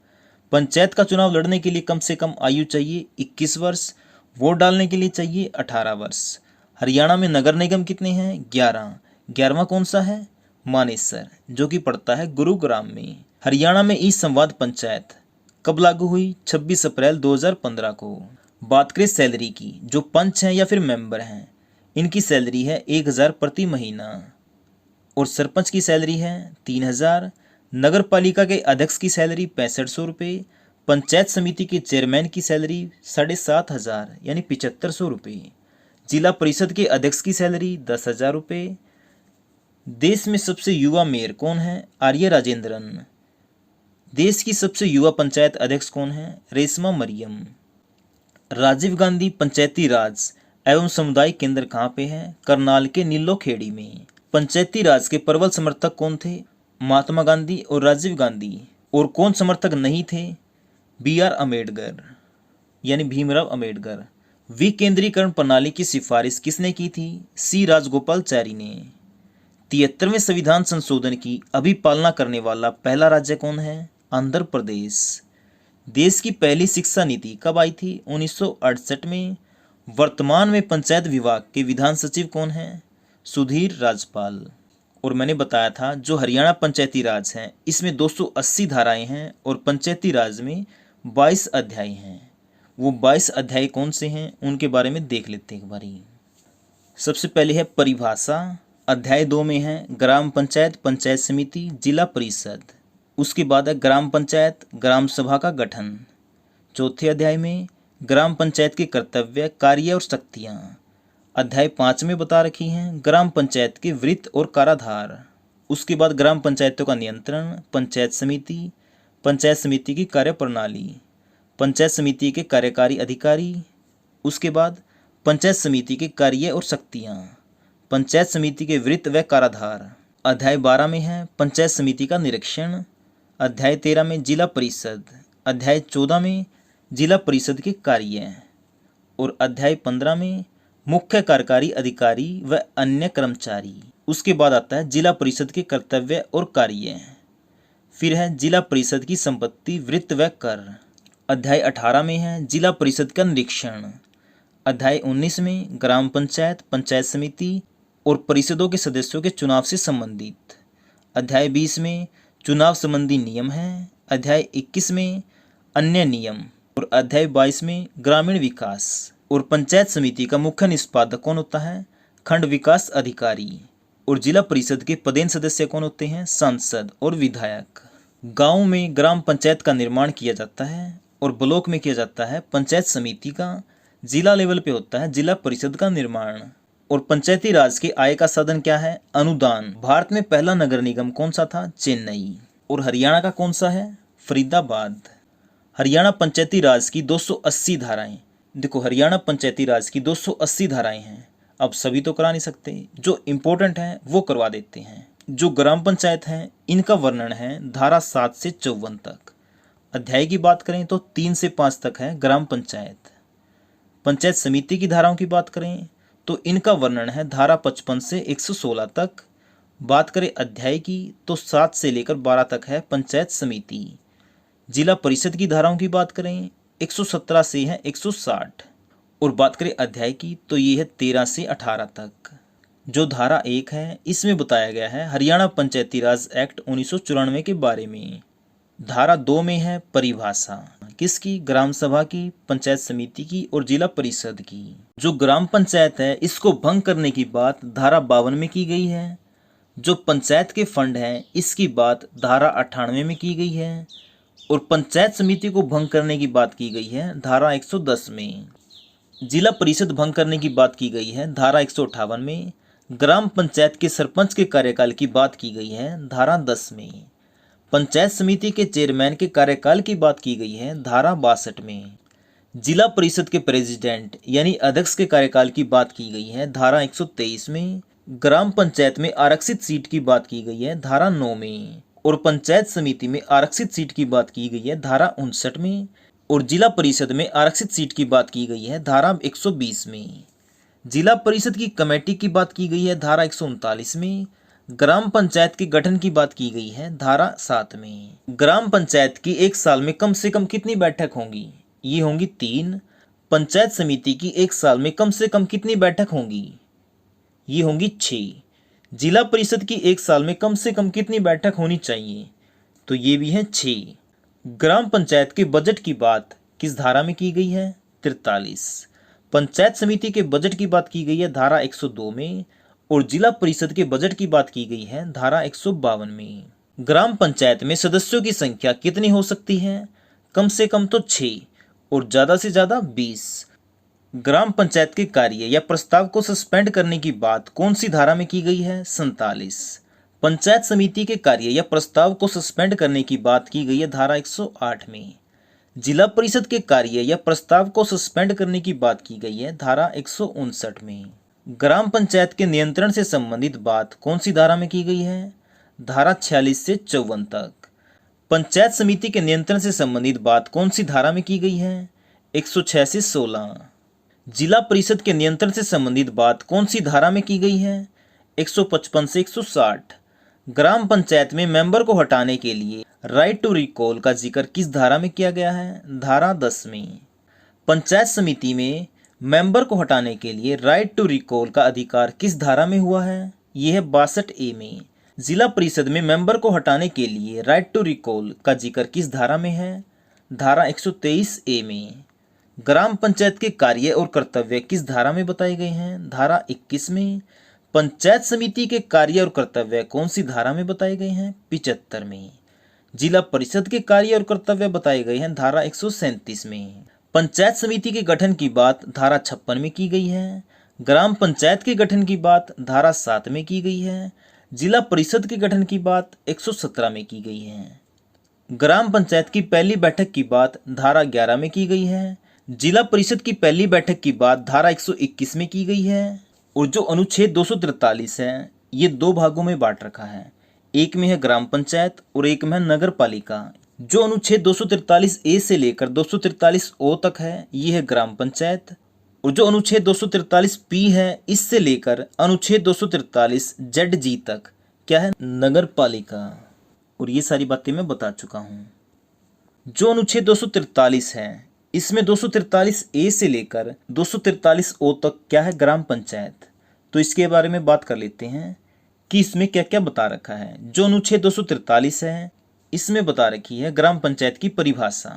पंचायत का चुनाव लड़ने के लिए कम से कम आयु चाहिए 21 वर्ष, वोट डालने के लिए चाहिए 18 वर्ष। हरियाणा में नगर निगम कितने हैं? 11। 11वां कौन सा है? मानेसर, जो कि पड़ता है गुरुग्राम में। हरियाणा में ई संवाद पंचायत कब लागू हुई? 26 अप्रैल 2015 को। बात करें सैलरी की, जो पंच हैं या फिर मेंबर हैं इनकी सैलरी है 1000 प्रति महीना, और सरपंच की सैलरी है 3000। नगर पालिका के अध्यक्ष की सैलरी 6500 रुपये। पंचायत समिति के चेयरमैन की सैलरी 7500 यानी 7500 रुपये। जिला परिषद के अध्यक्ष की सैलरी 10,000 रुपये। देश में सबसे युवा मेयर कौन है? आर्य राजेंद्रन। देश की सबसे युवा पंचायत अध्यक्ष कौन है? रेशमा मरियम। राजीव गांधी पंचायती राज एवं समुदाय केंद्र कहाँ पे है? करनाल के नीलोखेड़ी में। पंचायती राज के प्रबल समर्थक कौन थे? महात्मा गांधी और राजीव गांधी। और कौन समर्थक नहीं थे? BR अम्बेडकर यानी भीमराव अम्बेडकर। विकेंद्रीकरण प्रणाली की सिफारिश किसने की थी? C राजगोपालचारी ने। 73वें संविधान संशोधन की अभी पालना करने वाला पहला राज्य कौन है? आंध्र प्रदेश। देश की पहली शिक्षा नीति कब आई थी? 1968 में। वर्तमान में पंचायत विभाग के विधान सचिव कौन है? सुधीर राजपाल। और मैंने बताया था जो हरियाणा पंचायती राज है इसमें 280 धाराएं हैं और पंचायती राज में 22 अध्याय हैं। वो 22 अध्याय कौन से हैं उनके बारे में देख लेते हैं एक बारी। सबसे पहले है परिभाषा। अध्याय 2 में है ग्राम पंचायत, पंचायत समिति, जिला परिषद। उसके बाद है ग्राम पंचायत, ग्राम सभा का गठन। चौथे अध्याय में ग्राम पंचायत के कर्तव्य, कार्य और शक्तियाँ। अध्याय 5 में बता रखी हैं ग्राम पंचायत के वृत्त और काराधार। उसके बाद ग्राम पंचायतों का नियंत्रण, पंचायत समिति की कार्यप्रणाली, पंचायत समिति के कार्यकारी अधिकारी। उसके बाद पंचायत समिति के कार्य और शक्तियाँ, पंचायत समिति के वृत्त व काराधार। अध्याय 12 में है पंचायत समिति का निरीक्षण। अध्याय 13 में जिला परिषद। अध्याय 14 में जिला परिषद के कार्य। और अध्याय 15 में मुख्य कार्यकारी अधिकारी व अन्य कर्मचारी। उसके बाद आता है जिला परिषद के कर्तव्य और कार्य। फिर है जिला परिषद की संपत्ति, वृत्त व कर। अध्याय 18 में है जिला परिषद का निरीक्षण। अध्याय 19 में ग्राम पंचायत, पंचायत समिति और परिषदों के सदस्यों के चुनाव से संबंधित। अध्याय 20 में चुनाव संबंधी नियम है। अध्याय 21 में अन्य नियम। और अध्याय 22 में ग्रामीण विकास। और पंचायत समिति का मुख्य निष्पादक कौन होता है? खंड विकास अधिकारी। और जिला परिषद के पदेन सदस्य कौन होते हैं? सांसद और विधायक। गांव में ग्राम पंचायत का निर्माण किया जाता है और ब्लॉक में किया जाता है पंचायत समिति का। जिला लेवल पे होता है जिला परिषद का निर्माण। और पंचायती राज के आय का साधन क्या है? अनुदान। भारत में पहला नगर निगम कौन सा था? चेन्नई। और हरियाणा का कौन सा है? फरीदाबाद। हरियाणा पंचायती राज की 280 धाराएं। देखो हरियाणा पंचायती राज की 280 धाराएं हैं। अब सभी तो करा नहीं सकते, जो इम्पोर्टेंट हैं वो करवा देते हैं। जो ग्राम पंचायत हैं इनका वर्णन है धारा 7 से 54 तक। अध्याय की बात करें तो 3 से 5 तक है ग्राम पंचायत। पंचायत समिति की धाराओं की बात करें तो इनका वर्णन है धारा 55 से 116 तक। बात करें अध्याय की तो 7 से लेकर 12 तक है पंचायत समिति। जिला परिषद की धाराओं की बात करें 117 से है 160। और बात करें अध्याय की तो ये है 13 से 18 तक। जो धारा 1 है इसमें बताया गया है हरियाणा पंचायती राज एक्ट 1994 के बारे में। धारा 2 में है परिभाषा, किसकी? ग्राम सभा की, पंचायत समिति की और जिला परिषद की। जो ग्राम पंचायत है इसको भंग करने की बात धारा 52 में की गई है। जो पंचायत के फंड हैं इसकी बात धारा 98 में की गई है। और पंचायत समिति को भंग करने की बात की गई है धारा 110 में। जिला परिषद भंग करने की बात की गई है धारा 158 में। ग्राम पंचायत के सरपंच के कार्यकाल की बात की गई है धारा 10 में। पंचायत समिति के चेयरमैन के कार्यकाल की बात की गई है धारा 62 में। जिला परिषद के प्रेसिडेंट यानी अध्यक्ष के कार्यकाल की बात की गई है धारा 123 में। ग्राम पंचायत में आरक्षित सीट की बात की गई है धारा 9 में। और पंचायत समिति में आरक्षित सीट की बात की गई है धारा 59 में। और जिला परिषद में आरक्षित सीट की बात की गई है धारा 120 में। जिला परिषद की कमेटी की बात की गई है धारा 139 में। ग्राम पंचायत के गठन की बात की गई है धारा 7 में। ग्राम पंचायत की एक साल में कम से कम कितनी बैठक होंगी? ये होंगी 3। पंचायत समिति की एक साल में कम से कम कितनी बैठक होंगी? ये होंगी 6। जिला परिषद की एक साल में कम से कम कितनी बैठक होनी चाहिए? तो ये भी है 6। ग्राम पंचायत के बजट की बात किस धारा में की गई है? 43। पंचायत समिति के बजट की बात की गई है धारा 102 में। और जिला परिषद के बजट की बात की गई है धारा 152 में। ग्राम पंचायत में सदस्यों की संख्या कितनी हो सकती है? कम से कम तो 6 और ज़्यादा से ज़्यादा 20। ग्राम पंचायत के कार्य या प्रस्ताव को सस्पेंड करने की बात कौन सी धारा में की गई है? 47। पंचायत समिति के कार्य या प्रस्ताव को सस्पेंड करने की बात की गई है धारा 108 में। जिला परिषद के कार्य या प्रस्ताव को सस्पेंड करने की बात की गई है धारा 159 में। ग्राम पंचायत के नियंत्रण से संबंधित बात कौन सी धारा में की गई है? धारा 46 से 54 तक। पंचायत समिति के नियंत्रण से संबंधित बात कौन सी धारा में की गई है? 106 से 16। जिला परिषद के नियंत्रण से संबंधित बात कौन सी धारा में की गई है? 155 से 160। ग्राम पंचायत में मेंबर को हटाने के लिए राइट टू रिकॉल का जिक्र किस धारा में किया गया है? धारा 10 में। पंचायत समिति में मेंबर को हटाने के लिए राइट टू रिकॉल का अधिकार किस धारा में हुआ है? यह है 62A में। जिला परिषद में मेंबर को हटाने के लिए राइट टू रिकॉल का जिक्र किस धारा में है? धारा 123A में। ग्राम पंचायत के कार्य और कर्तव्य किस धारा में बताए गए हैं? धारा 21 में। पंचायत समिति के कार्य और कर्तव्य कौन सी धारा में बताए गए हैं? 75 में। जिला परिषद के कार्य और कर्तव्य बताए गए हैं धारा 137 में। पंचायत समिति के गठन की बात धारा 56 में की गई है। ग्राम पंचायत के गठन की बात धारा 7 में की गई है। जिला परिषद के गठन की बात 117 में की गई है। ग्राम पंचायत की पहली बैठक की बात धारा 11 में की गई है। जिला परिषद की पहली बैठक की बात धारा 121 में की गई है। और जो अनुच्छेद 243 है ये 2 भागों में बांट रखा है, एक में है ग्राम पंचायत और एक में है नगर पालिका। जो अनुच्छेद 243A से लेकर 243O तक है ये है ग्राम पंचायत। और जो अनुच्छेद 243P है इससे लेकर अनुच्छेद 243ZG तक क्या है? नगर पालिका। और ये सारी बातें मैं बता चुका हूँ। जो अनुच्छेद 243 है इसमें 243A से लेकर 243O तक क्या है? ग्राम पंचायत। तो इसके बारे में बात कर लेते हैं कि इसमें क्या क्या बता रखा है। जो अनुच्छेद 243 है इसमें बता रखी है ग्राम पंचायत की परिभाषा।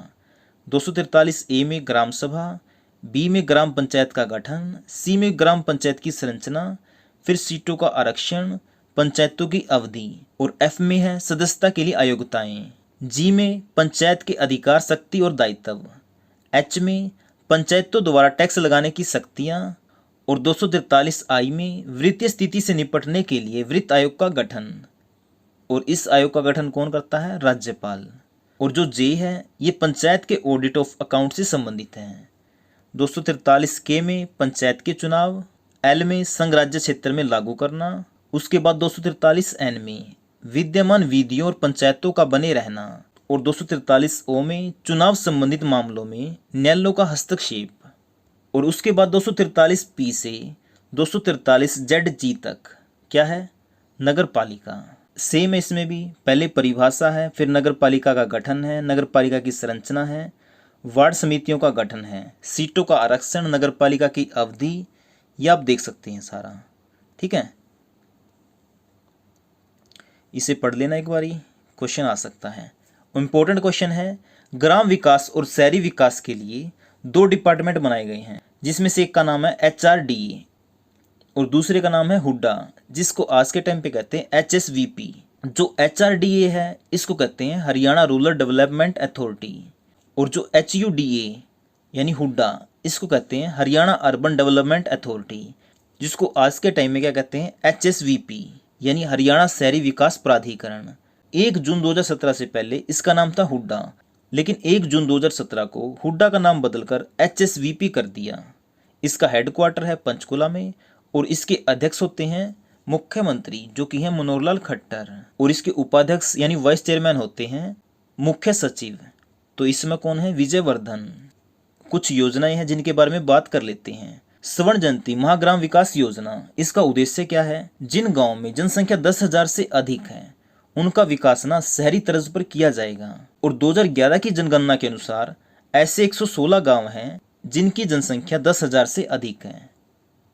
243A में ग्राम सभा, B में ग्राम पंचायत का गठन, C में ग्राम पंचायत की संरचना, फिर सीटों का आरक्षण, पंचायतों की अवधि, और F में है सदस्यता के लिए अयोग्यताएं। G में पंचायत के अधिकार, शक्ति और दायित्व। H में पंचायतों द्वारा टैक्स लगाने की शक्तियां। और 243I में वित्तीय स्थिति से निपटने के लिए वित्त आयोग का गठन। और इस आयोग का गठन कौन करता है? राज्यपाल। और जो J है ये पंचायत के ऑडिट ऑफ अकाउंट से संबंधित है। 243K में पंचायत के चुनाव, L में संघ राज्य क्षेत्र में लागू करना, उसके बाद 243N में विद्यमान विधियों और पंचायतों का बने रहना, और 243O में चुनाव संबंधित मामलों में न्यायालयों का हस्तक्षेप। और उसके बाद 243P से 243ZG तक क्या है? नगर पालिका। सेम है इसमें भी, पहले परिभाषा है, फिर नगर पालिका का गठन है, नगर पालिका की संरचना है, वार्ड समितियों का गठन है, सीटों का आरक्षण, नगरपालिका की अवधि, ये आप देख सकते हैं सारा। ठीक है, इसे पढ़ लेना एक बारी, क्वेश्चन आ सकता है। इंपॉर्टेंट क्वेश्चन है, ग्राम विकास और शहरी विकास के लिए 2 डिपार्टमेंट बनाए गए हैं, जिसमें से एक का नाम है HRDA और दूसरे का नाम है हुड्डा, जिसको आज के टाइम पे कहते हैं HSVP। जो HRDA है इसको कहते हैं हरियाणा रूरल डेवलपमेंट अथॉरिटी, और जो HUDA यानी हुड्डा इसको कहते हैं हरियाणा अर्बन डेवलपमेंट अथॉरिटी, जिसको आज के टाइम में क्या कहते हैं HSVP यानी हरियाणा शहरी विकास प्राधिकरण। 1 जून 2017 से पहले इसका नाम था हुड्डा, लेकिन 1 जून 2017 को हुड्डा का नाम बदलकर HSVP कर दिया। इसका हेडक्वार्टर है पंचकुला में और इसके अध्यक्ष होते हैं मुख्यमंत्री, जो कि हैं मनोहरलाल खट्टर, और इसके उपाध्यक्ष यानी वाइस चेयरमैन होते हैं मुख्य सचिव। तो इसमें कौन है? विजयवर्धन। कुछ योजनाएं हैं जिनके बारे में बात कर लेते हैं। स्वर्ण जयंती महाग्राम विकास योजना, इसका उद्देश्य क्या है? जिन गाँव में जनसंख्या 10,000 से अधिक है उनका विकास ना शहरी तर्ज पर किया जाएगा। और 2011 की जनगणना के अनुसार ऐसे 116 गांव हैं जिनकी जनसंख्या 10,000 से अधिक है।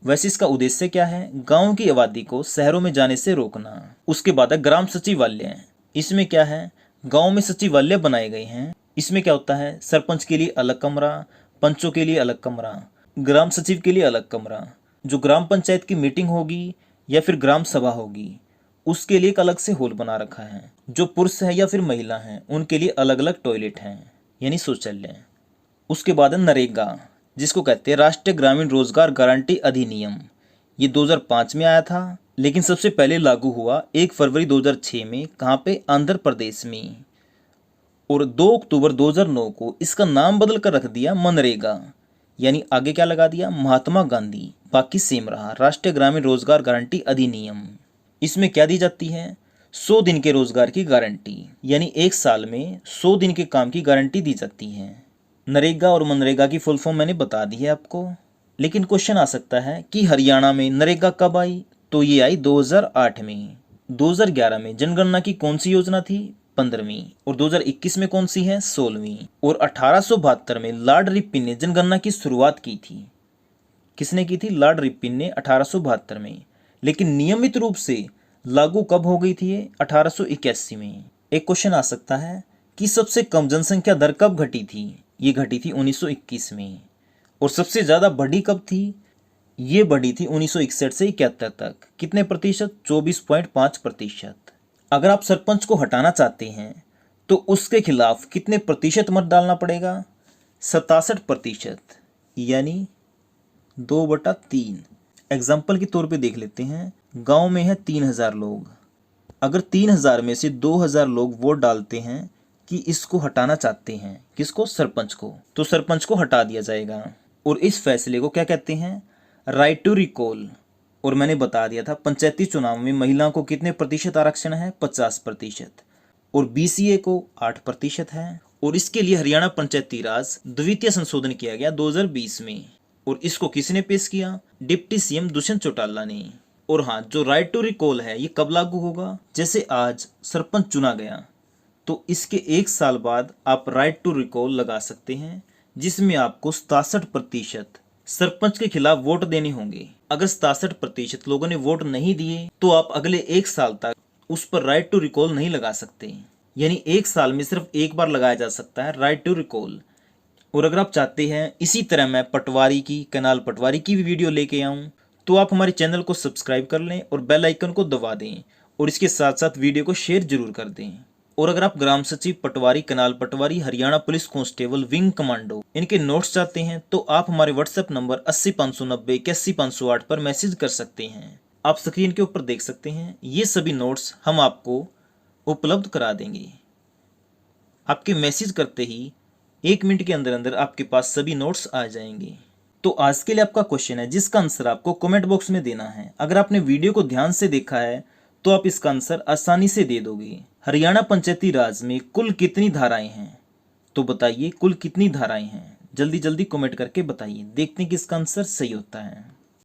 वैसे इसका उद्देश्य क्या है? गांव की आबादी को शहरों में जाने से रोकना। उसके बाद है ग्राम सचिवालय। इसमें क्या है? गांव में सचिवालय बनाए गए हैं। इसमें क्या होता है? सरपंच के लिए अलग कमरा, पंचों के लिए अलग कमरा, ग्राम सचिव के लिए अलग कमरा। जो ग्राम पंचायत की मीटिंग होगी या फिर ग्राम सभा होगी उसके लिए एक अलग से हॉल बना रखा है। जो पुरुष है या फिर महिला हैं उनके लिए अलग अलग टॉयलेट हैं यानी शौचालय। उसके बाद है नरेगा, जिसको कहते हैं राष्ट्रीय ग्रामीण रोजगार गारंटी अधिनियम। ये 2005 में आया था, लेकिन सबसे पहले लागू हुआ 1 फरवरी 2006 में। कहाँ पे? आंध्र प्रदेश में। और 2 अक्टूबर 2009 को इसका नाम बदल कर रख दिया मनरेगा, यानी आगे क्या लगा दिया? महात्मा गांधी। बाकी सेम रहा, राष्ट्रीय ग्रामीण रोजगार गारंटी अधिनियम। इसमें क्या दी जाती है? 100 दिन के रोजगार की गारंटी, यानी 1 साल में 100 दिन के काम की गारंटी दी जाती है। नरेगा और मनरेगा की फुल फॉर्म मैंने बता दी है आपको। लेकिन क्वेश्चन आ सकता है कि हरियाणा में नरेगा कब आई? तो ये आई 2008 में। 2011 में जनगणना की कौन सी योजना थी? 15वीं। और 2021 में कौन सी है? 16वीं। और 1872 में लॉर्ड रिपन ने जनगणना की शुरुआत की थी। किसने की थी? लॉर्ड रिपन ने 1872 में। लेकिन नियमित रूप से लागू कब हो गई थी ये? 1881 में। एक क्वेश्चन आ सकता है कि सबसे कम जनसंख्या दर कब घटी थी? ये घटी थी 1921 में। और सबसे ज्यादा बढ़ी कब थी? ये बढ़ी थी 1961 से 71 तक। कितने प्रतिशत? 24.5%। अगर आप सरपंच को हटाना चाहते हैं तो उसके खिलाफ कितने प्रतिशत मत डालना पड़ेगा? 67%, यानी 2/3। एग्जाम्पल के तौर पे देख लेते हैं। गांव में है 3000 लोग। अगर 3000 में से 2000 लोग वोट डालते हैं कि इसको हटाना चाहते हैं, किसको? सरपंच को, तो सरपंच को हटा दिया जाएगा। और इस फैसले को क्या कहते हैं? Right to recall. और मैंने बता दिया था पंचायती चुनाव में महिलाओं को कितने प्रतिशत आरक्षण है? 50%। और BCA को 8% है। और इसके लिए हरियाणा पंचायती राज द्वितीय संशोधन किया गया 2020 में। और इसको किसने पेश किया? डिप्टी CM दुष्यंत चौटाला ने। और हाँ, जो राइट टू रिकॉल है ये कब लागू होगा? जैसे आज सरपंच चुना गया तो इसके 1 साल बाद आप राइट टू रिकॉल लगा सकते हैं, जिसमें आपको 67% सरपंच के खिलाफ वोट देने होंगे। अगर 67% लोगों ने वोट नहीं दिए तो आप अगले 1 साल तक उस पर राइट टू रिकॉल नहीं लगा सकते। यानी 1 साल में सिर्फ एक बार लगाया जा सकता है राइट टू रिकॉल। और अगर आप चाहते हैं इसी तरह मैं पटवारी की, कैनाल पटवारी की भी वीडियो लेके आऊं, तो आप हमारे चैनल को सब्सक्राइब कर लें और बेल आइकन को दबा दें और इसके साथ साथ वीडियो को शेयर जरूर कर दें। और अगर आप ग्राम सचिव, पटवारी, कैनाल पटवारी, Haryana police constable, wing commando इनके नोट्स चाहते हैं तो आप हमारे व्हाट्सएप नंबर 80 590 81 508 पर मैसेज कर सकते हैं। आप स्क्रीन के ऊपर देख सकते हैं, ये सभी नोट्स हम आपको उपलब्ध करा देंगे। आपके मैसेज करते ही 1 मिनट के अंदर अंदर आपके पास सभी नोट्स आ जाएंगे। तो आज के लिए आपका क्वेश्चन है जिसका आंसर आपको कमेंट बॉक्स में देना है। अगर आपने वीडियो को ध्यान से देखा है तो आप इसका आंसर आसानी से दे दोगे। हरियाणा पंचायती राज में कुल कितनी धाराएं हैं? तो बताइए कुल कितनी धाराएं हैं? जल्दी जल्दी कमेंट करके बताइए, देखते हैं कि इसका आंसर सही होता है।